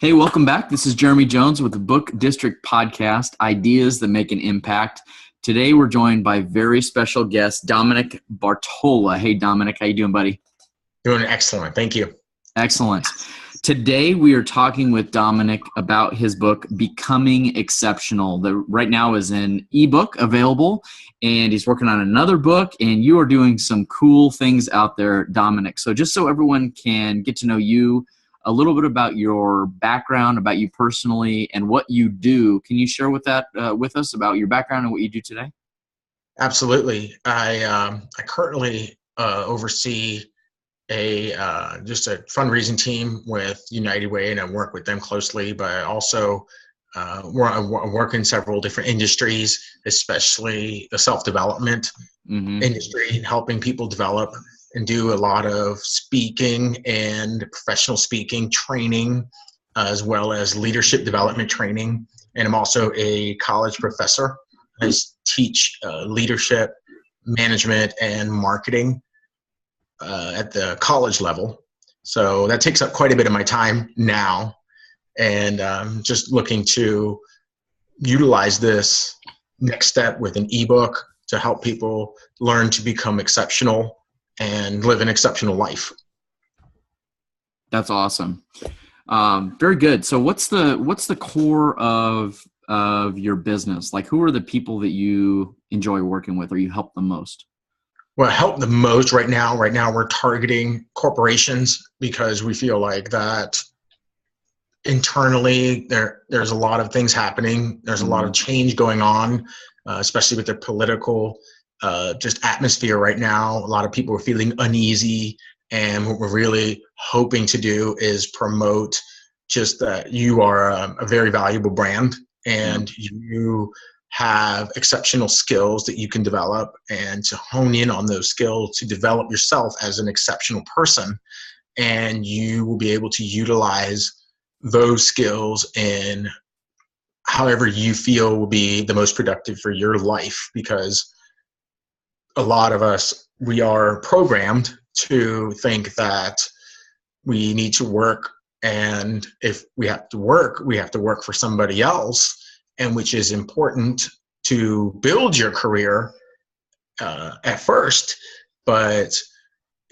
Hey, welcome back. This is Jeremy Jones with the Book District Podcast, Ideas That Make an Impact. Today, we're joined by very special guest, Dominic Bartola. Hey, Dominic, how you doing, buddy? Doing excellent. Thank you. Excellent. Today, we are talking with Dominic about his book, Becoming Exceptional, that right now is an ebook available, and he's working on another book, and you are doing some cool things out there, Dominic. So just so everyone can get to know you, a little bit about your background, about you personally, and what you do. Can you share with us about your background and what you do today? Absolutely. I currently oversee just a fundraising team with United Way, and I work with them closely. But I also work in several different industries, especially the self-development industry, and helping people develop, and do a lot of speaking and professional speaking training, as well as leadership development training. And I'm also a college professor. I teach leadership, management, and marketing at the college level. So that takes up quite a bit of my time now. And just looking to utilize this next step with an ebook to help people learn to become exceptional and live an exceptional life. That's awesome. Very good. So what's the core of your business? Like, who are the people that you enjoy working with or you help the most? Well, help the most right now we're targeting corporations, because we feel like that internally there's a lot of things happening. There's a lot of change going on, especially with the political just atmosphere right now. A lot of people are feeling uneasy, and what we're really hoping to do is promote just that you are a very valuable brand, and you have exceptional skills that you can develop, and to hone in on those skills to develop yourself as an exceptional person. And you will be able to utilize those skills in however you feel will be the most productive for your life, because a lot of us, we are programmed to think that we need to work, and if we have to work for somebody else, and which is important to build your career at first, but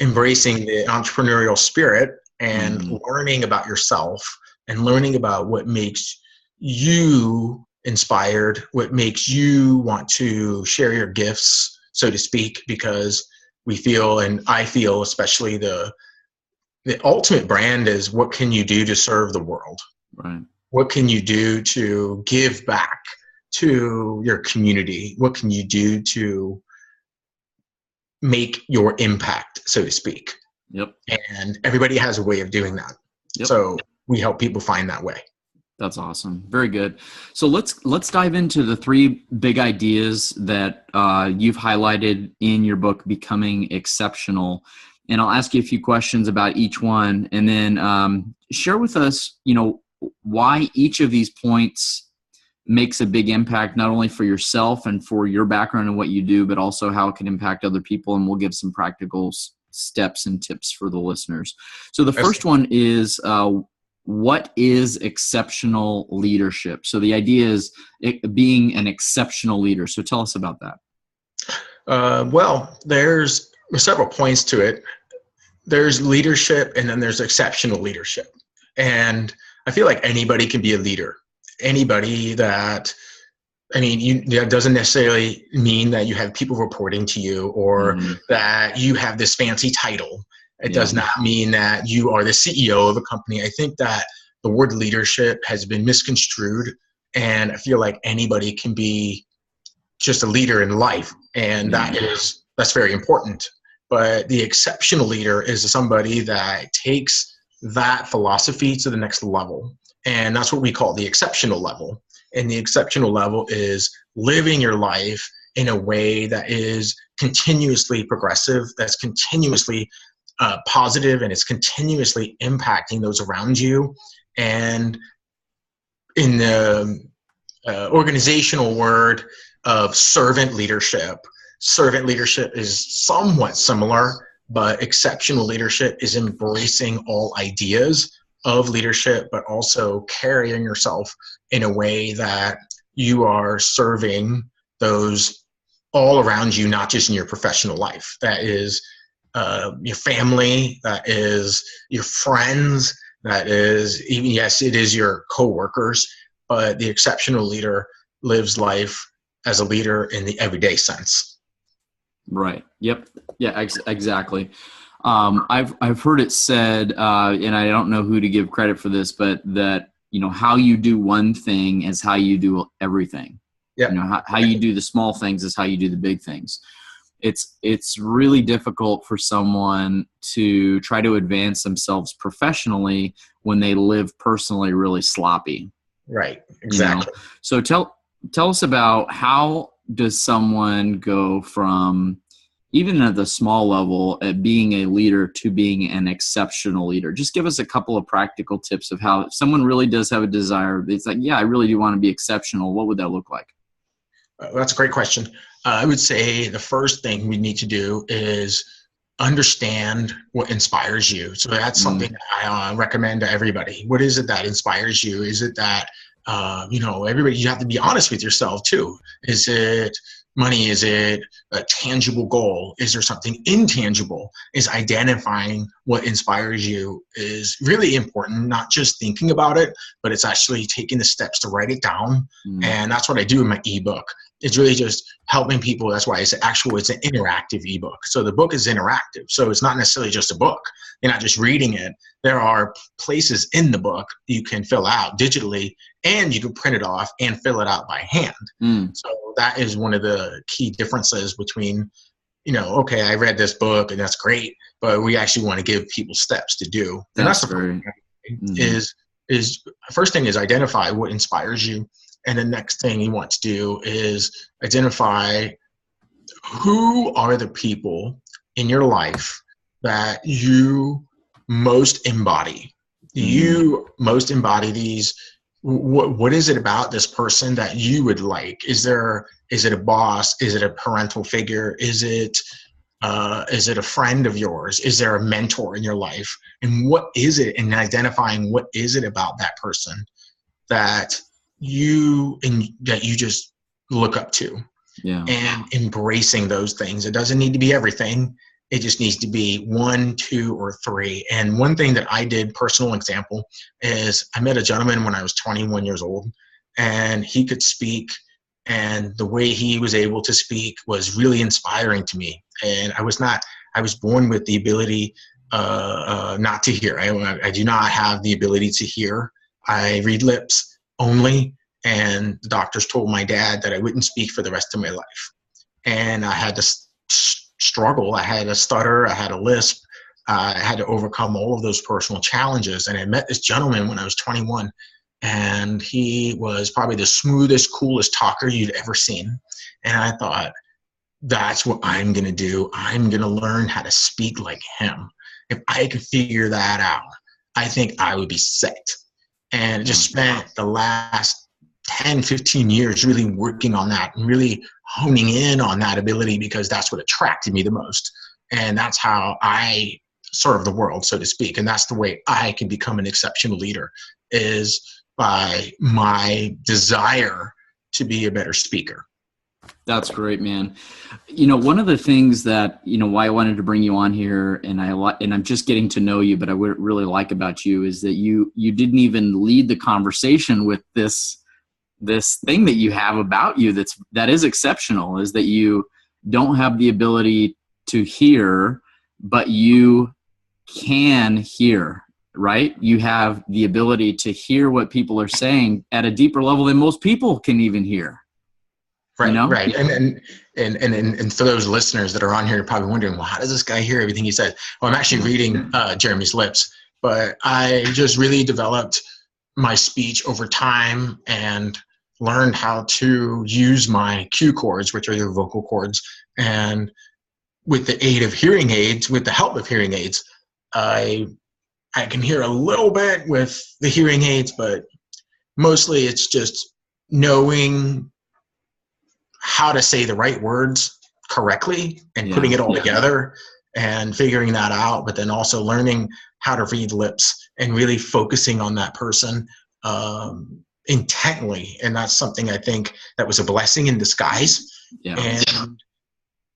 embracing the entrepreneurial spirit and learning about yourself and learning about what makes you inspired, what makes you want to share your gifts, so to speak, because we feel, and I feel especially, the ultimate brand is, what can you do to serve the world? Right. What can you do to give back to your community? What can you do to make your impact, so to speak? Yep. And everybody has a way of doing that. Yep. So we help people find that way. That's awesome. Very good. So let's dive into the three big ideas that you've highlighted in your book, Becoming Exceptional. And I'll ask you a few questions about each one, and then share with us, why each of these points makes a big impact, not only for yourself and for your background and what you do, but also how it can impact other people. And we'll give some practical steps and tips for the listeners. So the first one is, what is exceptional leadership? So the idea is being an exceptional leader. So tell us about that. Well, there's several points to it. There's leadership, and then there's exceptional leadership. And I feel like anybody can be a leader. Anybody that, that doesn't necessarily mean that you have people reporting to you, or that you have this fancy title. It does not mean that you are the CEO of a company. I think that the word leadership has been misconstrued, and I feel like anybody can be just a leader in life, and that's very important. But the exceptional leader is somebody that takes that philosophy to the next level, and that's what we call the exceptional level. And the exceptional level is living your life in a way that is continuously progressive, that's continuously positive, and it's continuously impacting those around you. And in the organizational word of servant leadership is somewhat similar, but exceptional leadership is embracing all ideas of leadership, but also carrying yourself in a way that you are serving those all around you, not just in your professional life. That is your family, that is your friends, that is even, yes, it is your coworkers, but the exceptional leader lives life as a leader in the everyday sense. Right. Yep. Yeah, exactly. I've heard it said, and I don't know who to give credit for this, but that, how you do one thing is how you do everything. Yeah. How you do the small things is how you do the big things. It's really difficult for someone to try to advance themselves professionally when they live personally really sloppy. Right. Exactly. So tell us about, how does someone go from, even at the small level, at being a leader to being an exceptional leader? Just give us a couple of practical tips of how, if someone really does have a desire, it's like, yeah, I really do want to be exceptional. What would that look like? That's a great question. I would say the first thing we need to do is understand what inspires you. So that's something that I recommend to everybody. What is it that inspires you? Is it that, everybody, you have to be honest with yourself too. Is it money? Is it a tangible goal? Is there something intangible? Is identifying what inspires you is really important, not just thinking about it, but it's actually taking the steps to write it down. And that's what I do in my ebook. It's really just helping people. That's why it's an interactive ebook. So the book is interactive. So it's not necessarily just a book. You're not just reading it. There are places in the book you can fill out digitally, and you can print it off and fill it out by hand. So that is one of the key differences between, okay, I read this book and that's great, but we actually want to give people steps to do. And that's the first thing is first thing is identify what inspires you. And the next thing you want to do is identify who are the people in your life that you most embody. You most embody these. What is it about this person that you would like? Is it a boss? Is it a parental figure? Is it a friend of yours? Is there a mentor in your life? And what is it? And identifying what is it about that person that you just look up to, and embracing those things. It doesn't need to be everything. It just needs to be 1, 2, or 3. And one thing that I did, personal example, is I met a gentleman when I was 21 years old, and he could speak, and the way he was able to speak was really inspiring to me. And I was born with the ability not to hear. I do not have the ability to hear. I read lips only, and the doctors told my dad that I wouldn't speak for the rest of my life. And I had to struggle. I had a stutter. I had a lisp. I had to overcome all of those personal challenges. And I met this gentleman when I was 21, and he was probably the smoothest, coolest talker you'd ever seen. And I thought, that's what I'm going to do. I'm going to learn how to speak like him. If I could figure that out, I think I would be set. And just spent the last 10, 15 years really working on that and really honing in on that ability, because that's what attracted me the most. And that's how I serve the world, so to speak. And that's the way I can become an exceptional leader, is by my desire to be a better speaker. That's great, man. One of the things that, why I wanted to bring you on here, and I'm just getting to know you, but I would really like about you is that you didn't even lead the conversation with this thing that you have about you that is exceptional, is that you don't have the ability to hear, but you can hear, right? You have the ability to hear what people are saying at a deeper level than most people can even hear. Right, right. And for those listeners that are on here, you're probably wondering, well, how does this guy hear everything he says? Well, I'm actually reading Jeremy's lips, but I just really developed my speech over time and learned how to use my Q cords, which are your vocal cords. And with the aid of hearing aids, with the help of hearing aids, I can hear a little bit with the hearing aids, but mostly it's just knowing how to say the right words correctly and putting it all together and figuring that out, but then also learning how to read lips and really focusing on that person intently. And that's something I think that was a blessing in disguise. Yeah. And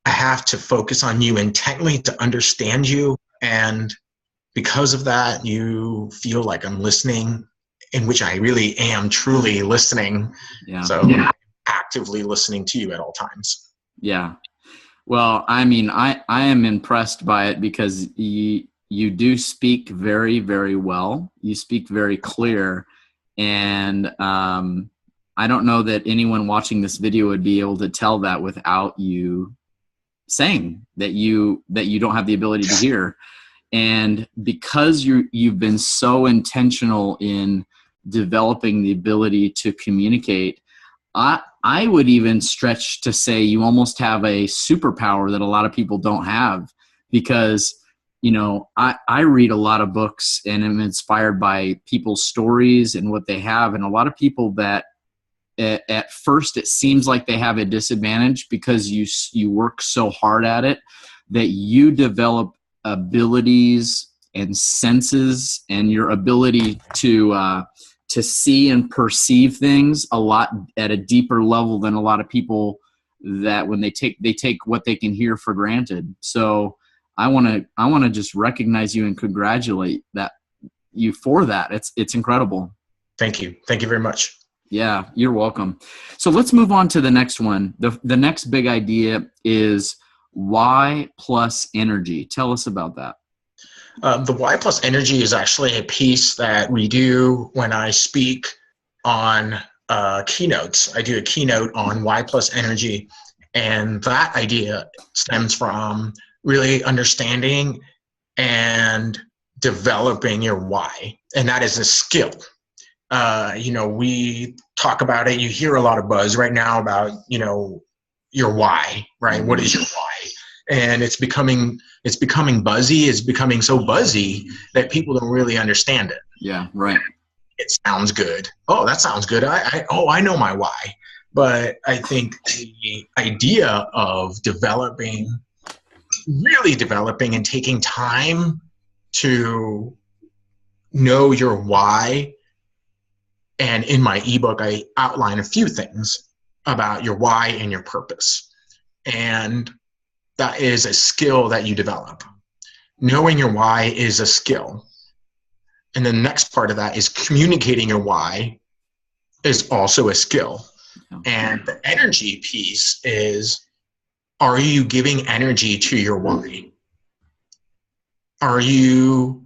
I have to focus on you intently to understand you. And because of that, you feel like I'm listening, in which I really am truly listening. Yeah. So actively listening to you at all times. Yeah. Well, I mean, I am impressed by it because you do speak very, very well. You speak very clear. And I don't know that anyone watching this video would be able to tell that without you saying that you don't have the ability to hear. And because you've been so intentional in developing the ability to communicate, I would even stretch to say you almost have a superpower that a lot of people don't have, because, you know, I read a lot of books and am inspired by people's stories and what they have. And a lot of people that at first it seems like they have a disadvantage because you work so hard at it, that you develop abilities and senses and your ability to see and perceive things a lot at a deeper level than a lot of people that when they take what they can hear for granted. So I want to just recognize you and congratulate you for that. It's incredible. Thank you. Thank you very much. Yeah, you're welcome. So let's move on to the next one. The next big idea is why plus energy. Tell us about that. The why plus energy is actually a piece that we do when I speak on keynotes. I do a keynote on why plus energy, and that idea stems from really understanding and developing your why, and that is a skill. We talk about it. You hear a lot of buzz right now about, your why, right? What is your why? And it's becoming buzzy. It's becoming so buzzy that people don't really understand it. Yeah, right. It sounds good. Oh, that sounds good. I know my why. But I think the idea of really developing and taking time to know your why. And in my ebook, I outline a few things about your why and your purpose. And that is a skill that you develop. Knowing your why is a skill. And the next part of that is communicating your why is also a skill. And the energy piece is, are you giving energy to your why? Where are you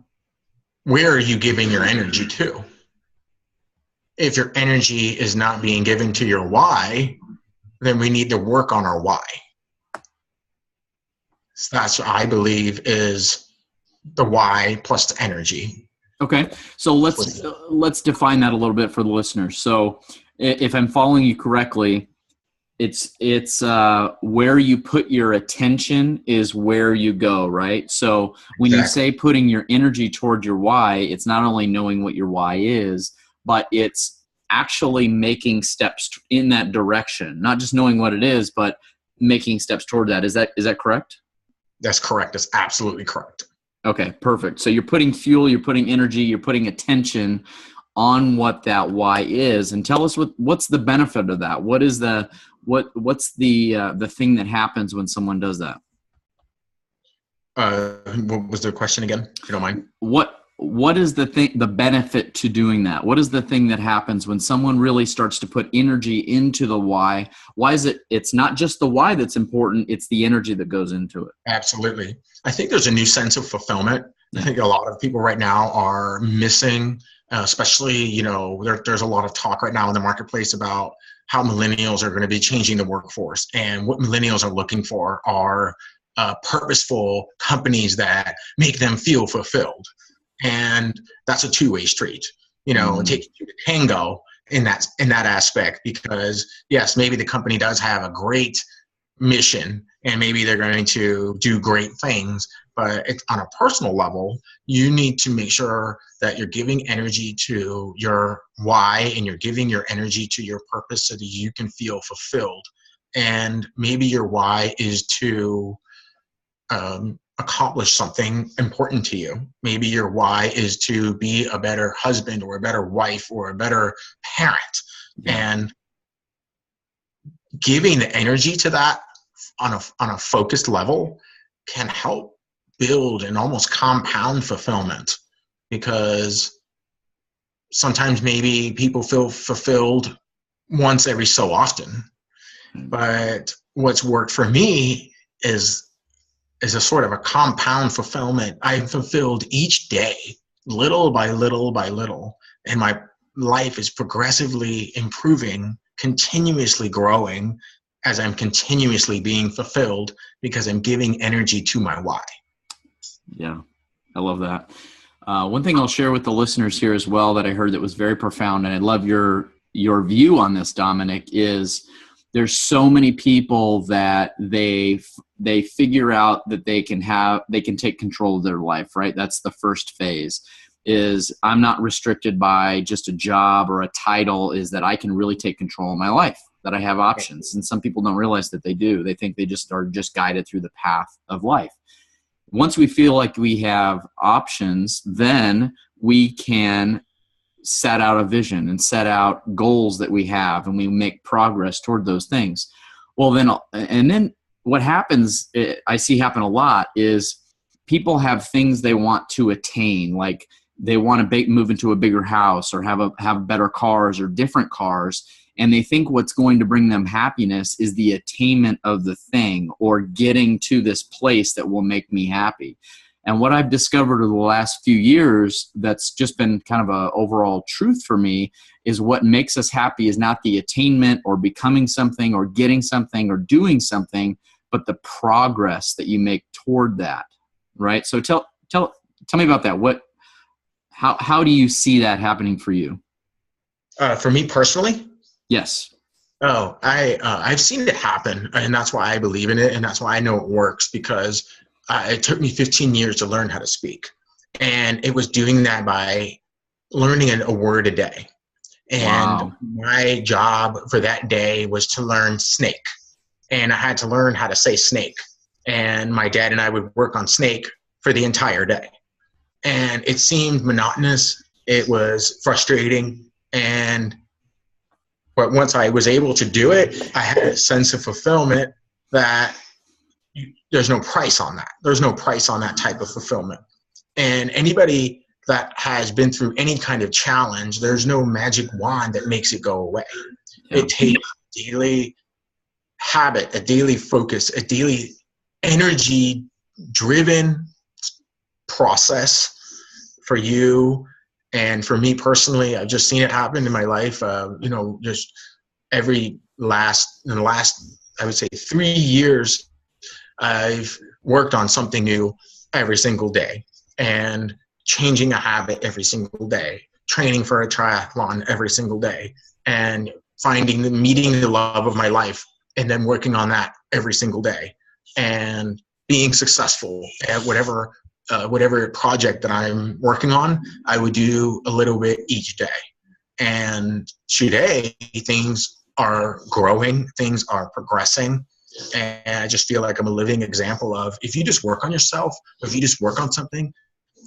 giving your energy to? If your energy is not being given to your why, then we need to work on our why. So that's what I believe is the why plus the energy. Okay, so let's define that a little bit for the listeners. So if I'm following you correctly, it's where you put your attention is where you go, right? So when you say putting your energy toward your why, it's not only knowing what your why is, but it's actually making steps in that direction, not just knowing what it is, but making steps toward that. Is that correct? That's correct. That's absolutely correct. Okay, perfect. So you're putting fuel, you're putting energy, you're putting attention on what that why is. And tell us what's the benefit of that? What's the thing that happens when someone does that? What was the question again, if you don't mind? What is the benefit to doing that? What is the thing that happens when someone really starts to put energy into the why? Why is it's not just the why that's important, it's the energy that goes into it. Absolutely. I think there's a new sense of fulfillment. I think a lot of people right now are missing, especially, there's a lot of talk right now in the marketplace about how millennials are going to be changing the workforce. And what millennials are looking for are purposeful companies that make them feel fulfilled. And that's a two-way street, taking you to tango in that aspect, because yes, maybe the company does have a great mission and maybe they're going to do great things, but on a personal level, you need to make sure that you're giving energy to your why and you're giving your energy to your purpose so that you can feel fulfilled. And maybe your why is to accomplish something important to you. Maybe your why is to be a better husband or a better wife or a better parent. Yeah. And giving energy to that on a focused level can help build and almost compound fulfillment, because sometimes maybe people feel fulfilled once every so often. But what's worked for me is a sort of a compound fulfillment. I'm fulfilled each day, little by little by little, and my life is progressively improving, continuously growing as I'm continuously being fulfilled because I'm giving energy to my why. Yeah, I love that. One thing I'll share with the listeners here as well that I heard that was very profound, and I love your view on this, Dominic, is there's so many people that they figure out that they can take control of their life, right? That's the first phase, is I'm not restricted by just a job or a title, is that I can really take control of my life, that I have options. And some people don't realize that they do. They think they just are just guided through the path of life. Once we feel like we have options, then we can set out a vision and set out goals that we have, and we make progress toward those things. Well, then what happens, I see happen a lot, is people have things they want to attain, like they want to move into a bigger house or have better cars or different cars, and they think what's going to bring them happiness is the attainment of the thing or getting to this place that will make me happy. And what I've discovered over the last few years that's just been kind of an overall truth for me is what makes us happy is not the attainment or becoming something or getting something or doing something, but the progress that you make toward that, right? So tell me about that. How do you see that happening for you? For me personally? Yes. Oh, I've seen it happen, and that's why I believe in it, and that's why I know it works, because it took me 15 years to learn how to speak, and it was doing that by learning a word a day. And Wow. my job for that day was to learn snake, and I had to learn how to say snake. And my dad and I would work on snake for the entire day, and it seemed monotonous. It was frustrating, but once I was able to do it, I had a sense of fulfillment that there's no price on that. There's no price on that type of fulfillment. And anybody that has been through any kind of challenge, there's no magic wand that makes it go away. Yeah. It takes a daily habit, a daily focus, a daily energy-driven process for you. And for me personally, I've just seen it happen in my life. Just in the last, I would say 3 years, I've worked on something new every single day, and changing a habit every single day, training for a triathlon every single day, and meeting the love of my life, and then working on that every single day, and being successful at whatever project that I'm working on. I would do a little bit each day. And today, things are growing, things are progressing. And I just feel like I'm a living example of, if you just work on yourself, if you just work on something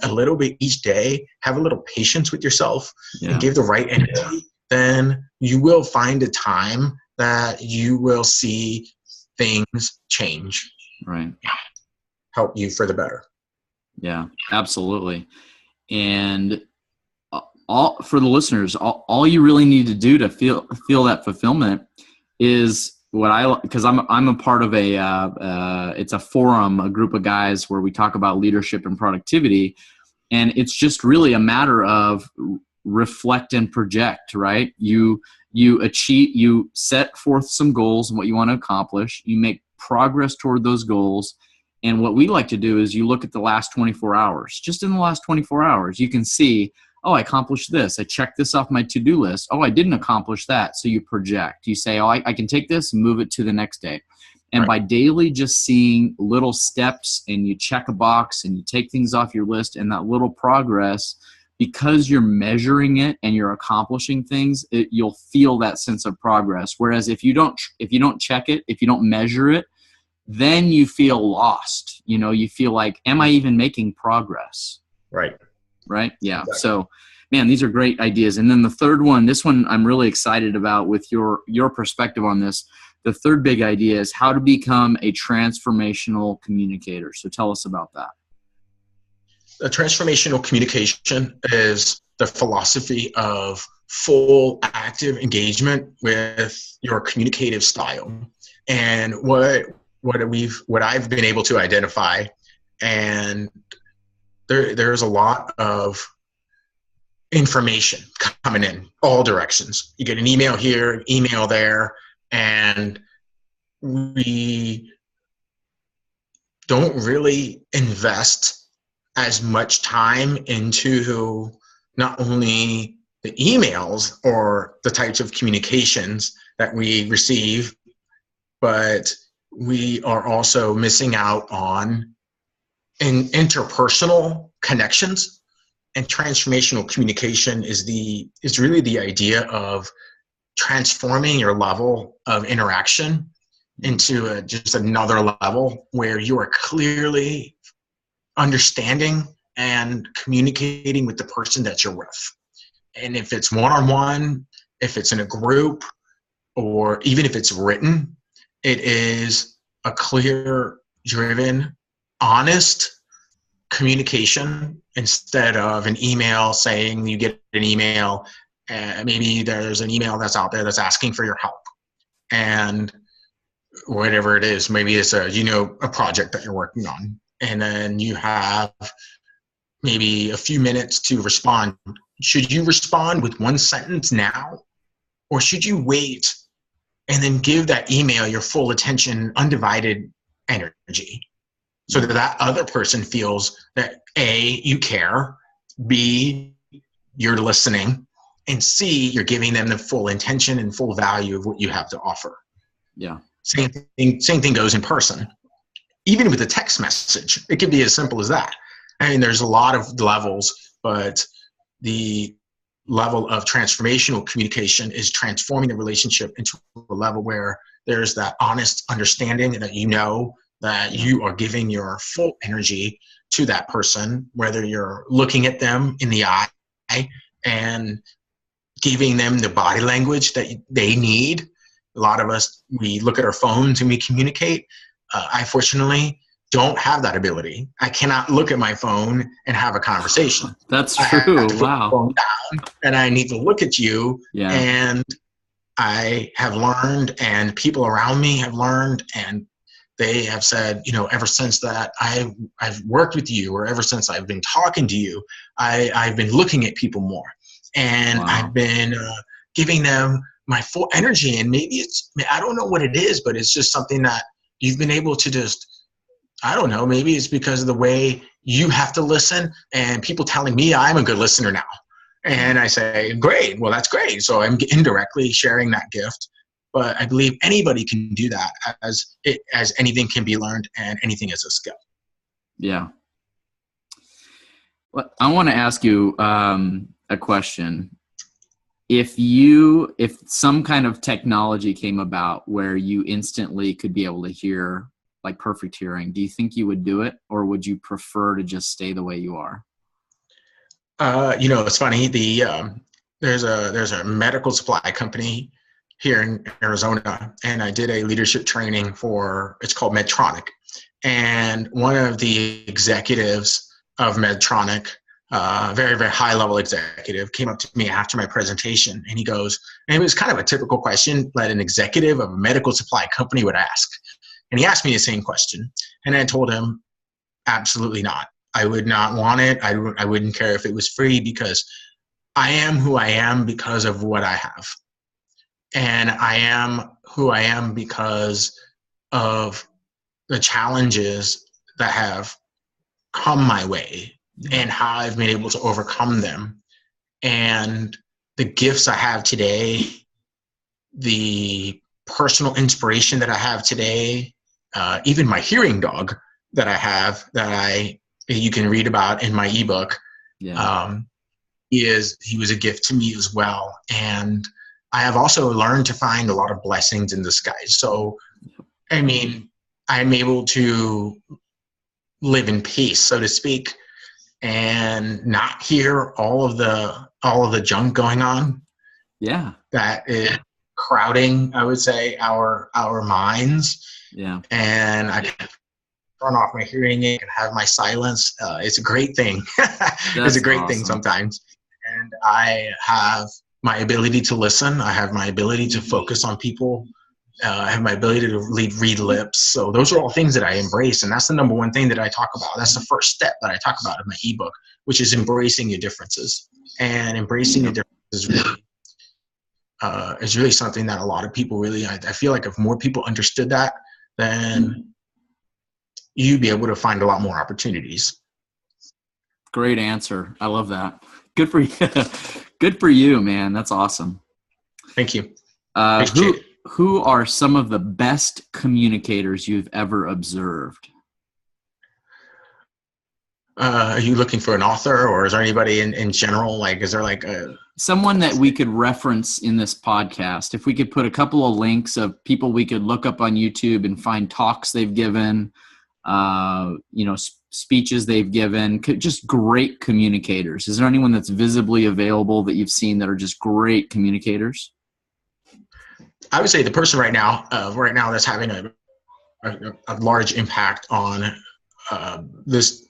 a little bit each day, have a little patience with yourself, and give the right energy, then you will find a time that you will see things change. Right. Help you for the better. Yeah, absolutely. And for the listeners, all you really need to do to feel that fulfillment is because I'm a part of it's a forum, a group of guys where we talk about leadership and productivity, and it's just really a matter of reflect and project, right? You set forth some goals and what you want to accomplish. You make progress toward those goals. And what we like to do is you look at the last 24 hours. Just in the last 24 hours, you can see, oh, I accomplished this. I checked this off my to-do list. Oh, I didn't accomplish that. So you project. You say, oh, I can take this and move it to the next day. And by daily just seeing little steps, and you check a box and you take things off your list, and that little progress, because you're measuring it and you're accomplishing things, you'll feel that sense of progress. Whereas if you don't check it, if you don't measure it, then you feel lost. You feel like, am I even making progress? Right. Right. Yeah. Exactly. So, man, these are great ideas. And then the third one, this one I'm really excited about with your perspective on this. The third big idea is how to become a transformational communicator. So tell us about that. The transformational communication is the philosophy of full active engagement with your communicative style. And what I've been able to identify, and there's a lot of information coming in all directions. You get an email here, email there, and we don't really invest as much time into not only the emails or the types of communications that we receive, but we are also missing out on interpersonal connections. And transformational communication is really the idea of transforming your level of interaction into just another level where you are clearly understanding and communicating with the person that you're with. And if it's one-on-one, if it's in a group, or even if it's written, it is a clear, driven, honest communication instead of an email saying you get an email, maybe there's an email that's out there that's asking for your help. And whatever it is, maybe it's a project that you're working on. And then you have maybe a few minutes to respond. Should you respond with one sentence now? Or should you wait and then give that email your full attention, undivided energy, so that other person feels that A, you care, B, you're listening, and C, you're giving them the full intention and full value of what you have to offer. Yeah. Same thing goes in person. Even with a text message, it could be as simple as that. I mean, there's a lot of levels, but the level of transformational communication is transforming the relationship into a level where there's that honest understanding that that you are giving your full energy to that person, whether you're looking at them in the eye and giving them the body language that they need. A lot of us, we look at our phones and we communicate. I fortunately don't have that ability. I cannot look at my phone and have a conversation. That's true. Wow. Phone down, and I need to look at you. Yeah. And I have learned, and people around me have learned, and they have said, ever since that I've worked with you, or ever since I've been talking to you, I've been looking at people more, and I've been giving them my full energy. And maybe I don't know what it is, but it's just something that you've been able to just, I don't know, maybe it's because of the way you have to listen, and people telling me I'm a good listener now. And I say, great, well, that's great. So I'm indirectly sharing that gift. But I believe anybody can do that, as anything can be learned and anything is a skill. Yeah. Well, I want to ask you a question. If some kind of technology came about where you instantly could be able to hear, like perfect hearing, do you think you would do it, or would you prefer to just stay the way you are? It's funny. There's a medical supply company here in Arizona, and I did a leadership training it's called Medtronic. And one of the executives of Medtronic, very, very high level executive, came up to me after my presentation, and he goes, and it was kind of a typical question that an executive of a medical supply company would ask. And he asked me the same question, and I told him, absolutely not. I would not want it. I wouldn't care if it was free, because I am who I am because of what I have. And I am who I am because of the challenges that have come my way and how I've been able to overcome them. And the gifts I have today, the personal inspiration that I have today, even my hearing dog that I have, that you can read about in my ebook, he was a gift to me as well. And I have also learned to find a lot of blessings in disguise. So, I mean, I'm able to live in peace, so to speak, and not hear all of the junk going on. Yeah. That is crowding, I would say, our minds. Yeah. And I can turn off my hearing aid and have my silence. It's a great thing. It's a great thing sometimes. And I have my ability to listen. I have my ability to focus on people. I have my ability to read lips. So those are all things that I embrace. And that's the number one thing that I talk about. That's the first step that I talk about in my ebook, which is embracing your differences. And embracing your differences is really something that a lot of people really, I feel like if more people understood that, then you'd be able to find a lot more opportunities. Great answer. I love that. Good for you. Good for you, man. That's awesome. Thank you. Appreciate it. Who are some of the best communicators you've ever observed? Are you looking for an author, or is there anybody in general? Like, is there like someone that we could reference in this podcast? If we could put a couple of links of people we could look up on YouTube and find talks they've given, speeches they've given, just great communicators. Is there anyone that's visibly available that you've seen that are just great communicators? I would say the person right now that's having a large impact on this,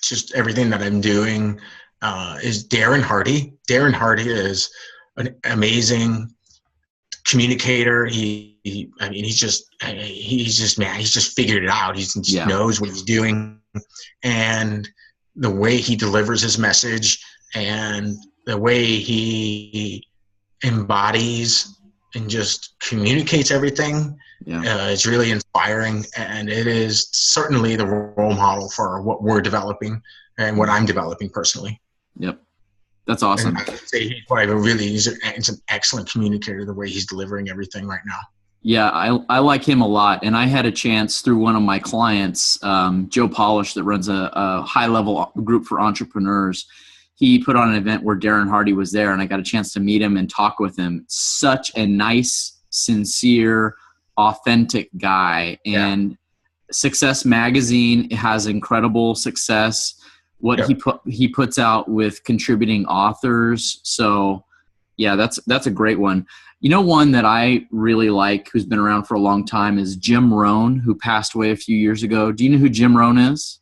just everything that I'm doing, is Darren Hardy. Darren Hardy is an amazing communicator. He's just figured it out. He just knows what he's doing, and the way he delivers his message and the way he embodies and just communicates everything is really inspiring, and it is certainly the role model for what we're developing and what I'm developing personally. Yep. That's awesome. And I would say he's an excellent communicator, the way he's delivering everything right now. Yeah, I like him a lot. And I had a chance through one of my clients, Joe Polish, that runs a high-level group for entrepreneurs. He put on an event where Darren Hardy was there, and I got a chance to meet him and talk with him. Such a nice, sincere, authentic guy. And Success Magazine has incredible success. What he puts out with contributing authors. So, yeah, that's a great one. You know, one that I really like, who's been around for a long time, is Jim Rohn, who passed away a few years ago. Do you know who Jim Rohn is?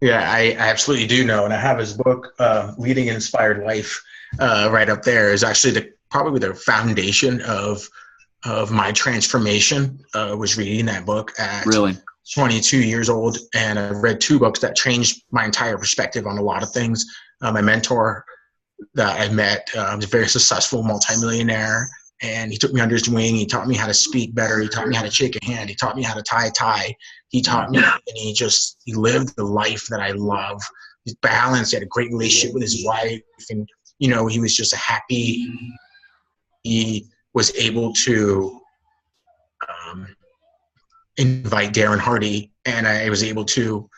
Yeah, I absolutely do know, and I have his book, Leading an Inspired Life, right up there. Is actually probably the foundation of my transformation. Was reading that book at 22 years old, and I've read 2 books that changed my entire perspective on a lot of things. My mentor that I met was a very successful multimillionaire, and he took me under his wing. He taught me how to speak better. He taught me how to shake a hand. He taught me how to tie a tie. He taught me, and he lived the life that I love. He's balanced. He had a great relationship with his wife, and he was just happy. He was able to invite Darren Hardy, and I was able to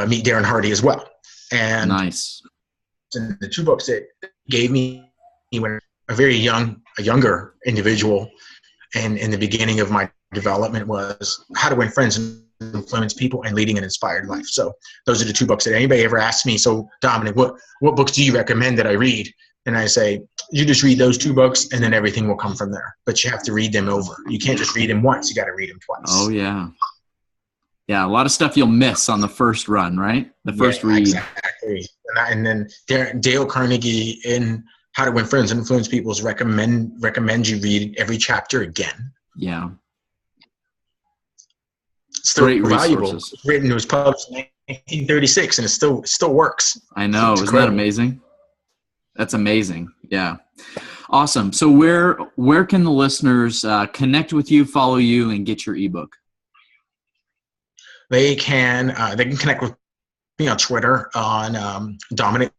meet Darren Hardy as well. And nice. And the 2 books that gave me when a younger individual, and in the beginning of my development, was How to Win Friends and Influence People and Leading an Inspired Life. So those are the 2 books that anybody ever asks me, so Dominic, what books do you recommend that I read? And I say, you just read those 2 books, and then everything will come from there. But you have to read them over. You can't just read them once. You got to read them twice. Oh, yeah. Yeah, a lot of stuff you'll miss on the first run, right? The first read. Exactly. And then Dale Carnegie in How to Win Friends and Influence People recommend you read every chapter again. Yeah. It's still great valuable. Resources. It was published in 1936, and it still works. I know. Isn't that amazing? That's amazing. Yeah. Awesome. So where can the listeners connect with you, follow you, and get your ebook? They can connect with me on Twitter on Dominic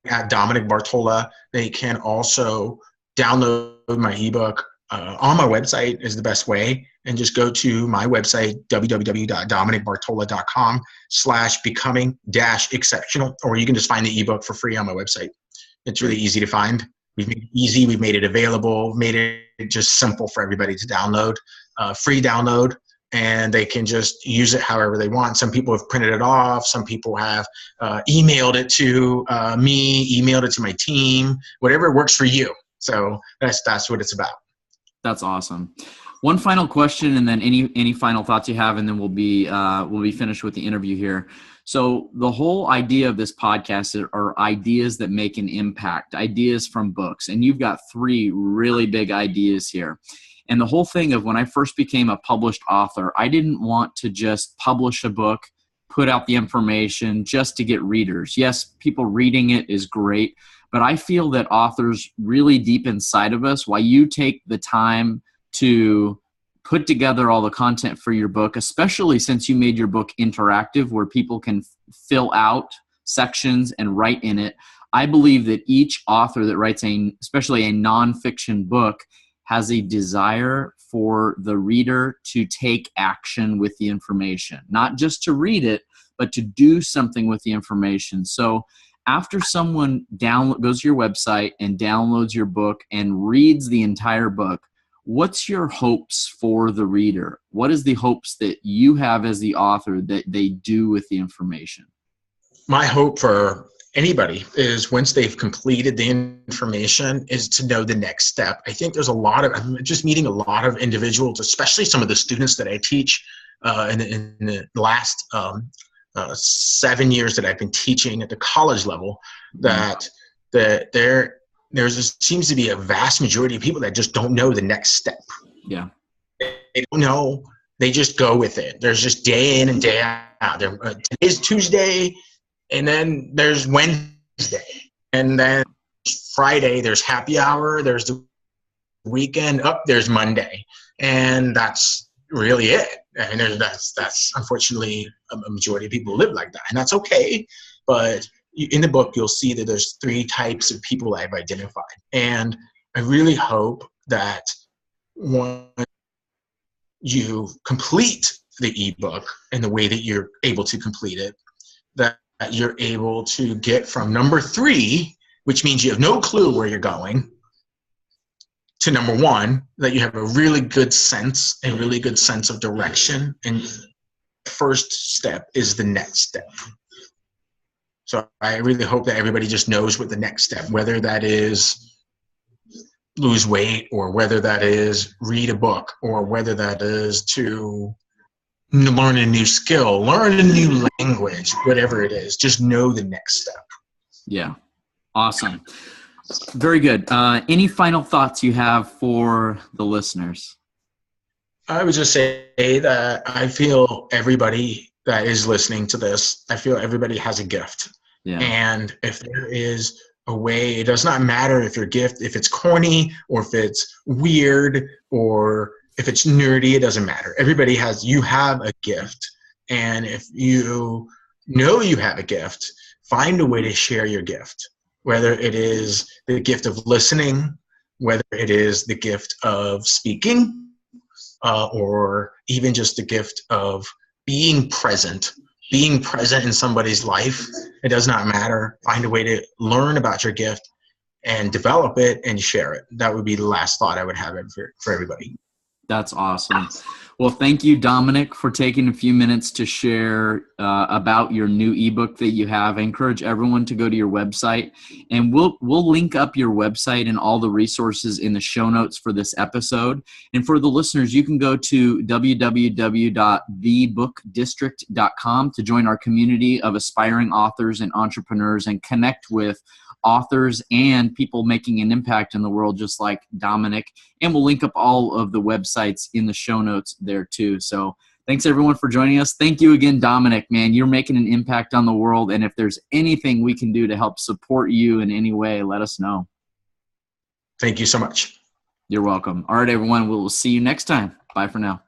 Bartola. They can also download my ebook on my website is the best way, and just go to my website, www.dominicbartola.com/becoming-exceptional, or you can just find the ebook for free on my website. It's really easy to find. We've made it easy. We've made it available, made it just simple for everybody to download. Free download. and they can just use it however they want. Some people have printed it off. Some people have emailed it to me, emailed it to my team, whatever works for you. So that's what it's about. That's awesome. One final question, and then any final thoughts you have, and then we'll be finished with the interview here. So the whole idea of this podcast are ideas that make an impact, ideas from books, and you've got 3 really big ideas here. And the whole thing of when I first became a published author, I didn't want to just publish a book, put out the information just to get readers. Yes, people reading it is great, but I feel that authors really deep inside of us, while you take the time to put together all the content for your book, especially since you made your book interactive where people can fill out sections and write in it, I believe that each author that writes especially a nonfiction book has a desire for the reader to take action with the information, not just to read it, but to do something with the information. So after someone goes to your website and downloads your book and reads the entire book, what's your hopes for the reader? What is the hopes that you have as the author that they do with the information? My hope for anybody is once they've completed the information is to know the next step. I think I'm just meeting a lot of individuals, especially some of the students that I teach in the last 7 years that I've been teaching at the college level, that seems to be a vast majority of people that just don't know the next step. Yeah. They don't know. They just go with it. There's just day in and day out. Today's Tuesday, and then there's Wednesday, and then Friday there's happy hour, there's the weekend, there's Monday, and that's really it. And that's unfortunately a majority of people live like that, and that's okay. But in the book, you'll see that there's 3 types of people I've identified, and I really hope that when you complete the ebook in the way that you're able to complete it, that you're able to get from number 3, which means you have no clue where you're going, to number 1, that you have a really good sense of direction. And the first step is the next step. So I really hope that everybody just knows what the next step, whether that is lose weight, or whether that is read a book, or whether that is to learn a new skill, learn a new language, whatever it is, just know the next step. Yeah. Awesome. Very good. Any final thoughts you have for the listeners? I would just say that I feel everybody that is listening to this, I feel everybody has a gift. Yeah. And if there is a way, it does not matter if your gift, if it's corny or if it's weird or if it's nerdy, it doesn't matter. You have a gift. And if you know you have a gift, find a way to share your gift, whether it is the gift of listening, whether it is the gift of speaking, or even just the gift of being present in somebody's life. It does not matter. Find a way to learn about your gift and develop it and share it. That would be the last thought I would have for everybody. That's awesome. Well, thank you, Dominic, for taking a few minutes to share about your new ebook that you have. I encourage everyone to go to your website, and we'll link up your website and all the resources in the show notes for this episode. And for the listeners, you can go to www.thebookdistrict.com to join our community of aspiring authors and entrepreneurs and connect with authors and people making an impact in the world just like Dominic. And we'll link up all of the websites in the show notes there too. So thanks everyone for joining us. Thank you again, Dominic, man. You're making an impact on the world. And if there's anything we can do to help support you in any way, let us know. Thank you so much. You're welcome. All right, everyone. We'll see you next time. Bye for now.